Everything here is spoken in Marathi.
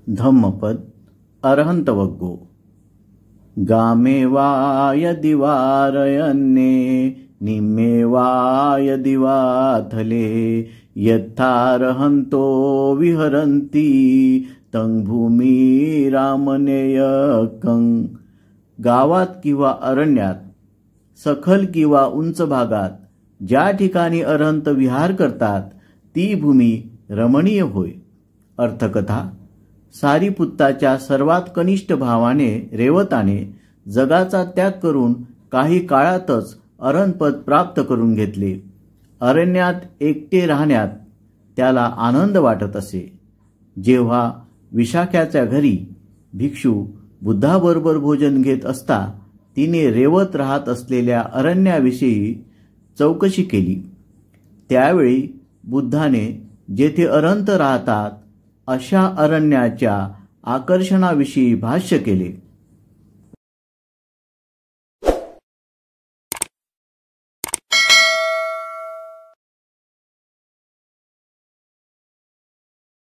धम्मपद अरहन्तवग्गो। गामे वा यदि वारण्ये निम्मे वा यदि वा थले यथारहन्तो विहरन्ति तं भूमिरामनेयकं। गावात किंवा अरण्यात, सखल किंवा उंच भागात ज्या ठिकाणी अरहंत विहार करतात ती भूमी रमणीय होय। अर्थकथा: सारीपुत्ताच्या सर्वात कनिष्ठ भावाने रेवताने जगाचा त्याग करून काही काळातच अरहंतपद प्राप्त करून घेतले। अरण्यात एकटे राहण्यात त्याला आनंद वाटत असे। जेव्हा विशाख्याच्या घरी भिक्षू बुद्धाबरोबर भोजन घेत असता तिने रेवत राहत असलेल्या अरण्याविषयी चौकशी केली। त्यावेळी बुद्धाने जेथे अरहंत राहतात अशा अरण्याच्या आकर्षणाविषयी भाष्य केले।